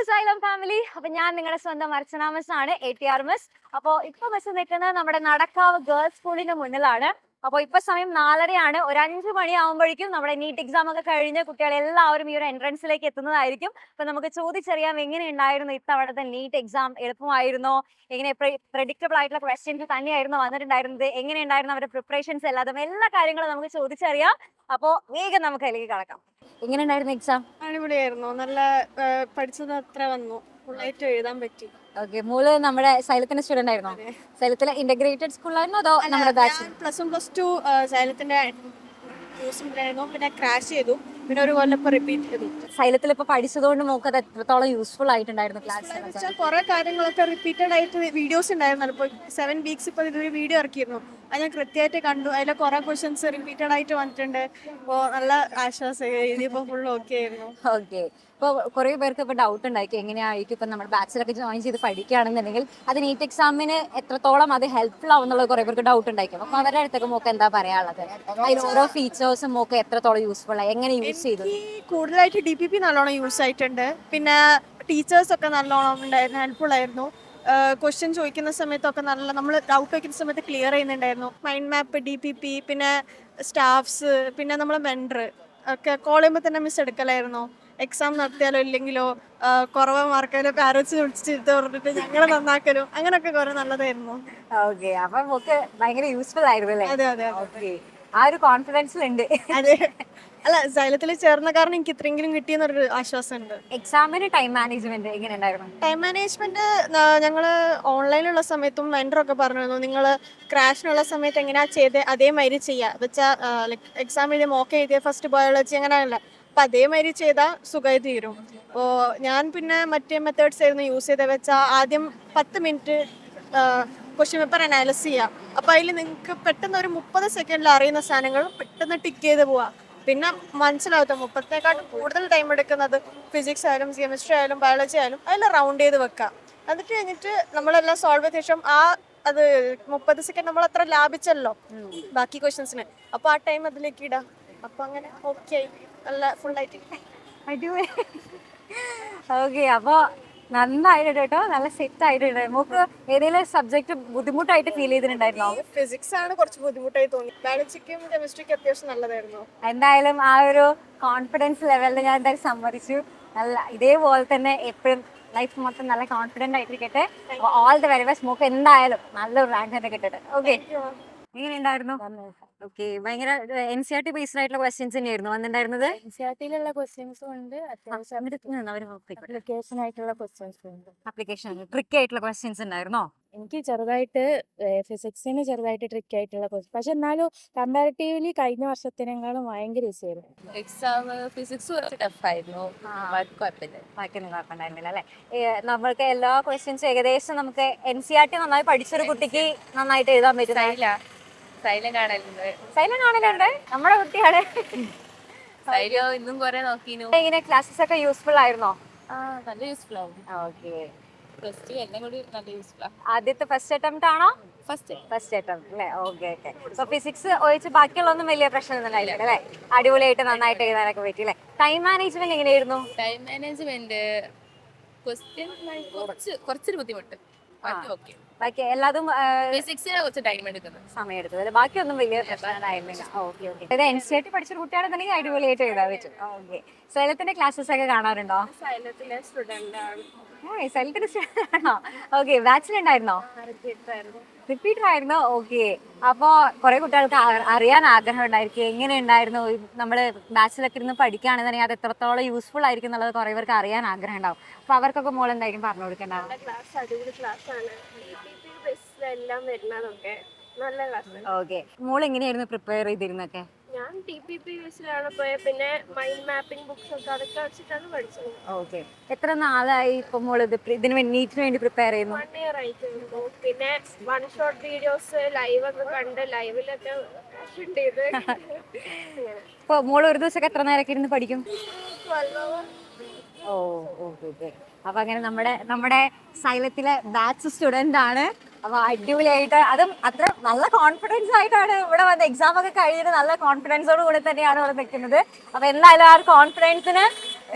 Xylem family. അപ്പൊ ഞാൻ നിങ്ങളുടെ സ്വന്തം അർച്ചന മിസ് ആണ്, ATR മിസ്. അപ്പൊ ഇപ്പൊ മിസ് നിൽക്കുന്നത് നമ്മുടെ നടക്കാവ് ഗേൾസ് സ്കൂളിന്റെ മുന്നിലാണ്. അപ്പൊ ഇപ്പൊ സമയം 4:30 ഒരു 5 മണിയാവുമ്പോഴേക്കും നമ്മുടെ നീറ്റ് എക്സാം ഒക്കെ കഴിഞ്ഞ് കുട്ടികൾ എല്ലാവരും ഈ ഒരു എൻട്രൻസിലേക്ക് എത്തുന്നതായിരിക്കും. അപ്പൊ നമുക്ക് ചോദിച്ചറിയാം എങ്ങനെയുണ്ടായിരുന്നു ഇത്തവണത്തെ നീറ്റ് എക്സാം. എളുപ്പമായിരുന്നോ? എങ്ങനെ പ്രെഡിക്റ്റബിൾ ആയിട്ടുള്ള ക്വസ്റ്റ്യൻസ് തന്നെയായിരുന്നു വന്നിട്ടുണ്ടായിരുന്നത്? എങ്ങനെയുണ്ടായിരുന്നു അവരുടെ പ്രിപ്പറേഷൻസ് എല്ലാതും എല്ലാ കാര്യങ്ങളും നമുക്ക് ചോദിച്ചറിയാം. അപ്പോ വേഗം നമുക്ക് അതിലേക്ക് കടക്കാം. എങ്ങനെയുണ്ടായിരുന്നു എക്സാം? അടിപൊളിയായിരുന്നു. നല്ല പഠിച്ചത് അത്ര വന്നു, ഫുള്ളായിട്ട് എഴുതാൻ പറ്റി. ഓക്കെ, മോള് നമ്മുടെ സൈലത്തിന്റെ സ്റ്റുഡന്റ് ആയിരുന്നോ? സൈലത്തിലെ ഇന്റഗ്രേറ്റഡ് സ്കൂളിലായിരുന്നോ അതോ നമ്മുടെ ബാച്ച്? +1 +2 സൈലത്തിന്റെ ന്യൂസിലായിരുന്നു. പിന്നെ ക്രാഷ് ചെയ്തു, പിന്നെ ഒരു കൊല്ലം ഇപ്പൊ റിപ്പീറ്റ് ചെയ്തു. സൈലത്തിൽ ഇപ്പൊ പഠിച്ചതുകൊണ്ട് നമുക്ക് അത് എത്രത്തോളം യൂസ്ഫുൾ ആയിട്ടുണ്ടായിരുന്നു ക്ലാസ്? കുറെ കാര്യങ്ങളൊക്കെ റിപ്പീറ്റഡ് ആയിട്ട് വീഡിയോസ് ഉണ്ടായിരുന്നല്ലോ. ഇപ്പോൾ 7 വീക്സ് ഇപ്പോൾ ഇതൊരു വീഡിയോ ഇറക്കിയിരുന്നു, അത് ഞാൻ കൃത്യമായിട്ട് കണ്ടു. അതിലെ കുറെ ക്വസ്റ്റ്യൻസ് റിപ്പീറ്റഡ് ആയിട്ട് വന്നിട്ടുണ്ട്. അപ്പോൾ നല്ല ആശ്വാസം, എഴുതിയപ്പോൾ ഫുൾ ഓക്കെ ആയിരുന്നു. ഓക്കെ, ഇപ്പോൾ കുറേ പേർക്ക് ഇപ്പോൾ ഡൗട്ട് ഉണ്ടായിരിക്കും എങ്ങനെയായിരിക്കും ഇപ്പം നമ്മുടെ ബാച്ചിലൊക്കെ ജോയിൻ ചെയ്ത് പഠിക്കുകയാണെന്നുണ്ടെങ്കിൽ അത് നീറ്റ് എക്സാമിന് എത്രത്തോളം അത് ഹെൽപ്ഫുൾ ആവുന്നുള്ളത് കുറേ പേർക്ക് ഡൗട്ട് ഉണ്ടായിരിക്കും. അപ്പോൾ അവരുടെ അടുത്തൊക്കെ മോക്ക് എന്താ പറയാനുള്ളത്? അതിൽ ഓരോ ഫീച്ചേഴ്സും മോക്ക് എത്രത്തോളം യൂസ്ഫുൾ ആയി, എങ്ങനെ യൂസ് ചെയ്തു? കൂടുതലായിട്ട് DPP നല്ലോണം യൂസ് ആയിട്ടുണ്ട്. പിന്നെ ടീച്ചേഴ്സ് ഒക്കെ നല്ലോണം ഉണ്ടായിരുന്നു, ഹെൽപ്ഫുൾ ആയിരുന്നു. ക്വസ്റ്റ്യൻ ചോദിക്കുന്ന സമയത്തൊക്കെ നല്ല, നമ്മൾ ഡൗട്ട് വയ്ക്കുന്ന സമയത്ത് ക്ലിയർ ചെയ്യുന്നുണ്ടായിരുന്നു. മൈൻഡ് മാപ്പ്, DPP, പിന്നെ സ്റ്റാഫ്സ്, പിന്നെ നമ്മളെ മെൻറ്റർ ഒക്കെ കോൾ ചെയ്യുമ്പോൾ തന്നെ മിസ് എടുക്കലായിരുന്നു. എക്സാം നടത്തിയാലോ ഇല്ലെങ്കിലോ കുറവ് മാർക്കായാലോ പാരൻസ് വിളിച്ചിട്ട് പറഞ്ഞിട്ട് ഞങ്ങളെ നന്നാക്കലും അങ്ങനെയൊക്കെ കുറെ നല്ലതായിരുന്നു. ഓക്കെ, അപ്പൊ നമുക്ക് ഭയങ്കര യൂസ്ഫുൾ ആയിരുന്നു അല്ലേ? അതെ അതെ. ഓക്കെ, ആ ഒരു കോൺഫിഡൻസിലുണ്ട്. അതെ, അല്ല സൈലത്തിൽ ചേർന്ന കാരണം എനിക്ക് ഇത്രയെങ്കിലും കിട്ടിയെന്നൊരു ആശ്വാസമുണ്ട്. എക്സാമിന് ടൈം മാനേജ്മെന്റ് എങ്ങനെ ഉണ്ടായിരുന്നു? ടൈം മാനേജ്മെന്റ് ഞങ്ങൾ ഓൺലൈനിലുള്ള സമയത്തും വെൻഡറൊക്കെ പറഞ്ഞിരുന്നു, നിങ്ങൾ ക്രാഷിനുള്ള സമയത്ത് എങ്ങനെയാ ചെയ്ത് അതേമാതിരി ചെയ്യുക വെച്ചാൽ, ലൈക്ക് എക്സാം എഴുതിയ മോക്ക് എഴുതിയ ഫസ്റ്റ് ബയോളജി അങ്ങനെയല്ല, അപ്പം അതേമാതിരി ചെയ്താൽ സുഖമായി തീരും. അപ്പോൾ ഞാൻ പിന്നെ മറ്റേ മെത്തേഡ്സ് ആയിരുന്നു യൂസ് ചെയ്തത് വെച്ചാൽ, ആദ്യം 10 മിനിറ്റ് ക്വസ്റ്റ്യൻ പേപ്പർ അനാലിസ് ചെയ്യാം. അപ്പോൾ അതിൽ നിങ്ങൾക്ക് പെട്ടെന്ന് ഒരു 30 സെക്കൻഡിൽ അറിയുന്ന സാധനങ്ങൾ പെട്ടെന്ന് ടിക്ക് ചെയ്ത് പോവാം. പിന്നെ മനസ്സിലാവട്ടെ 30നെക്കാട്ടും കൂടുതൽ ടൈം എടുക്കുന്നത് ഫിസിക്സ് ആയാലും കെമിസ്ട്രി ആയാലും ബയോളജി ആയാലും അതിൽ റൗണ്ട് ചെയ്ത് വെക്കാം. എന്നിട്ട് കഴിഞ്ഞിട്ട് നമ്മളെല്ലാം സോൾവ് ചെയ്ത ശേഷം അത് 30 സെക്കൻഡ് നമ്മൾ അത്ര ലാഭിച്ചല്ലോ ബാക്കി ക്വസ്റ്റ്യൻസിന്, അപ്പോൾ ആ ടൈം അതിലേക്ക് ഇടാം. അപ്പോൾ അങ്ങനെ ഓക്കെ ആയി, നല്ല ഫുള്ളായിട്ട് അടിപൊളി. ഓക്കെ, അപ്പോൾ നന്നായിട്ടുണ്ട് കേട്ടോ, നല്ല സെറ്റ് ആയിട്ടുണ്ട്. നമുക്ക് ഏതെങ്കിലും സബ്ജക്ട് ബുദ്ധിമുട്ടായിട്ട് ഫീൽ ചെയ്തിട്ടുണ്ടായിരുന്നോ? ഫിസിക്സ് ആണ് കുറച്ച് ബുദ്ധിമുട്ടായി തോന്നി, ബയോളജിക്കും കെമിസ്ട്രിക്കും അത്യാവശ്യം നല്ലതായിരുന്നു. എന്തായാലും ആ ഒരു കോൺഫിഡൻസ് ലെവലിൽ ഞാൻ എന്തായാലും സമ്മതിച്ചു. നല്ല ഇതേപോലെ തന്നെ എപ്പോഴും ലൈഫ് മൊത്തം നല്ല കോൺഫിഡൻ്റ് ആയിട്ടിരിക്കട്ടെ. All the very best. നമുക്ക് എന്തായാലും നല്ലൊരു റാങ്ക് തന്നെ കിട്ടട്ടെ. ഓക്കെ, എങ്ങനെയുണ്ടായിരുന്നു? ഓക്കെ, ഭയങ്കര NCERT ബേസ്ഡ് ആയിട്ടുള്ള ക്വസ്റ്റ്യൻസ് തന്നെയായിരുന്നു വന്നിട്ടുണ്ടായിരുന്നത്. NCERT-യിലുള്ള ക്വസ്റ്റ്യൻസും ഉണ്ട്, അത്യാവശ്യം അപ്ലിക്കേഷൻ ആയിട്ടുള്ള ക്വസ്റ്റ്യൻസും ഉണ്ട്. ആപ്ലിക്കേഷൻ ട്രിക്കി ആയിട്ടുള്ള ക്വസ്റ്റ്യൻസ് ഉണ്ടായിരുന്നോ? എനിക്ക് ചെറുതായിട്ട് ഫിസിക്സിന് ചെറുതായിട്ട് ട്രിക്കി ആയിട്ടുള്ള ക്വസ്റ്റ്യൻ, പക്ഷെ എന്നാലും കമ്പാരിറ്റീവ്ലി കഴിഞ്ഞ വർഷത്തിനേക്കാളും ഭയങ്കര ഈസി ആയിരുന്നു. എക്സാം ഫിസിക്സ് കുറച്ച് ടഫായിരുന്നു, കുഴപ്പമില്ല. ബാക്കിയൊന്നും കുഴപ്പമുണ്ടായിരുന്നില്ല അല്ലേ? നമ്മൾക്ക് എല്ലാ ക്വസ്റ്റ്യൻസും ഏകദേശം നമുക്ക് NCERT നന്നായി പഠിച്ചൊരു കുട്ടിക്ക് നന്നായിട്ട് എഴുതാൻ പറ്റും. സൈലം കാണലുണ്ട്. സൈലം കാണലുണ്ട്, നമ്മുടെ കുട്ടിയാണ്. സൈലം ഇന്നും കുറെ നോക്കിനു. ഇങ്ങനെ ക്ലാസ്സസ് ഒക്കെ യൂസ്ഫുൾ ആയിരുന്നോ? നല്ല യൂസ്ഫുൾ ആവും. ഓക്കെ, പ്ലസ് ടു എല്ലാം കൂടി നല്ല യൂസ്ഫുൾ ആണ്. ആദ്യത്തെ ഫസ്റ്റ് അറ്റംപ്റ്റ് ആണോ? ഫസ്റ്റ് അറ്റംപ്റ്റ് അല്ലേ? Okay okay. അപ്പൊ ഫിസിക്സ് ഒഴിച്ച് ബാക്കിയുള്ളൊന്നും വലിയ പ്രശ്നമൊന്നും ഉണ്ടായില്ല അല്ലേ? അടിപൊളിയായിട്ട് നന്നായിട്ട് എഴുതാനൊക്കെ പറ്റി അല്ലേ? ടൈം മാനേജ്മെന്റ് എങ്ങനെയായിരുന്നു? ടൈം മാനേജ്മെന്റ് ക്വസ്റ്റ്യൻ കുറച്ചൊരു ബുദ്ധിമുട്ട്, ബാക്കി ഓക്കെ. ബാക്കി എല്ലാതും ഫിസിക്സിന് കുറച്ച് ടൈം എടുക്കുന്നത്, സമയം എടുത്തത്. ബാക്കിയൊന്നും വലിയ പ്രശ്നമായിരുന്നില്ല. Okay okay. ഇത് NCERT പഠിച്ചൊരു കുട്ടിയാണെന്നുണ്ടെങ്കിൽ അടിപൊളിയായിട്ട് എഴുതാൻ പറ്റും. ഓക്കെ, സൈലത്തിന്റെ ക്ലാസ്സസ് ഒക്കെ കാണാറുണ്ടോ? സൈലത്തിലെ സ്റ്റുഡൻ്റ് ആണ്. സൈലത്തിന്റെ സ്റ്റുഡന്റ് ആണോ? ഓക്കെ, ബാച്ചിലുണ്ടായിരുന്നോ? റിപ്പീറ്റർ ആയിരുന്നോ? ഓക്കെ, അപ്പോൾ കുറെ കുട്ടികൾക്ക് അറിയാൻ ആഗ്രഹം ഉണ്ടായിരിക്കും എങ്ങനെയുണ്ടായിരുന്നു നമ്മള് ബാച്ചിലൊക്കെ ഇരുന്ന് പഠിക്കുകയാണെന്നുണ്ടെങ്കിൽ അത് എത്രത്തോളം യൂസ്ഫുൾ ആയിരിക്കും എന്നുള്ളത് കുറെ പേർക്ക് അറിയാൻ ആഗ്രഹം ഉണ്ടാവും. അപ്പൊ അവർക്കൊക്കെ മോൾ എന്തായിരിക്കും പറഞ്ഞു കൊടുക്കേണ്ടത്? ക്ലാസ് അടിപൊളി ക്ലാസ് ആണ്, എല്ലാം വരുന്നതൊക്കെ നല്ല ക്ലാസ്. ഓക്കെ, മോൾ എങ്ങനെയായിരുന്നു പ്രിപ്പയർ ചെയ്തിരുന്നൊക്കെ? ഞാൻ TPP ബേസിലാണ് പോയത്, പിന്നെ മൈൻഡ് മാപ്പിംഗ് ബുക്സ് ഒക്കെ അതൊക്കെ വെച്ചിട്ടാണ് പഠിച്ചത്. ഓക്കെ, എത്ര നാളായി ഇപ്പൊ മോള് ഇതിന് നീറ്റിന് വേണ്ടി പ്രിപ്പയർ ചെയ്യുന്നു? 1 ഇയർ ആയിരുന്നു. പിന്നെ വൺ ഷോട്ട് വീഡിയോസ് ലൈവ് ഒക്കെ കണ്ട് ലൈവിലൊക്കെ ചെയ്ത്. ഇപ്പൊ മോള് ഒരു ദിവസമൊക്കെ എത്ര നേരമൊക്കെ ഇരുന്ന് പഠിക്കും? 12 hours. ഓ ഓക്കെ ഓക്കെ. അപ്പൊ അങ്ങനെ നമ്മുടെ സൈലത്തിലെ ബാച്ച് സ്റ്റുഡന്റ് ആണ്. അപ്പൊ അടിപൊളിയായിട്ട്, അതും അത്ര നല്ല കോൺഫിഡൻസ് ആയിട്ടാണ് ഇവിടെ വന്ന് എക്സാം ഒക്കെ കഴിഞ്ഞിട്ട് നല്ല കോൺഫിഡൻസോട് കൂടി തന്നെയാണ് ഇവിടെ നിൽക്കുന്നത്. അപ്പൊ എന്തായാലും ആ ഒരു കോൺഫിഡൻസിന്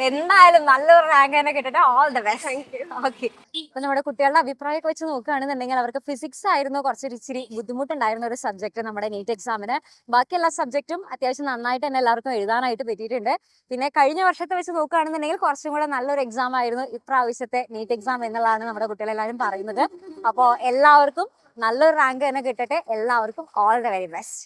എന്തായാലും നല്ലൊരു റാങ്ക് തന്നെ കിട്ടട്ടെ. All the best. ഓക്കെ, ഇപ്പൊ നമ്മുടെ കുട്ടികളുടെ അഭിപ്രായമൊക്കെ വെച്ച് നോക്കുകയാണെന്നുണ്ടെങ്കിൽ അവർക്ക് ഫിസിക്സ് ആയിരുന്നു കുറച്ചൊരു ഇച്ചിരി ബുദ്ധിമുട്ടുണ്ടായിരുന്ന ഒരു സബ്ജക്ട് നമ്മുടെ നീറ്റ് എക്സാമിന്. ബാക്കി എല്ലാ സബ്ജക്റ്റും അത്യാവശ്യം നന്നായിട്ട് തന്നെ എല്ലാവർക്കും എഴുതാനായിട്ട് പറ്റിയിട്ടുണ്ട്. പിന്നെ കഴിഞ്ഞ വർഷത്തെ വെച്ച് നോക്കുകയാണെന്നുണ്ടെങ്കിൽ കുറച്ചും കൂടെ നല്ലൊരു എക്സാം ആയിരുന്നു ഇപ്രാവശ്യത്തെ നീറ്റ് എക്സാം എന്നുള്ളതാണ് നമ്മുടെ കുട്ടികളെല്ലാവരും പറയുന്നത്. അപ്പോൾ എല്ലാവർക്കും നല്ലൊരു റാങ്ക് തന്നെ കിട്ടട്ടെ. എല്ലാവർക്കും ഓൾ ദ വെരി ബെസ്റ്റ്.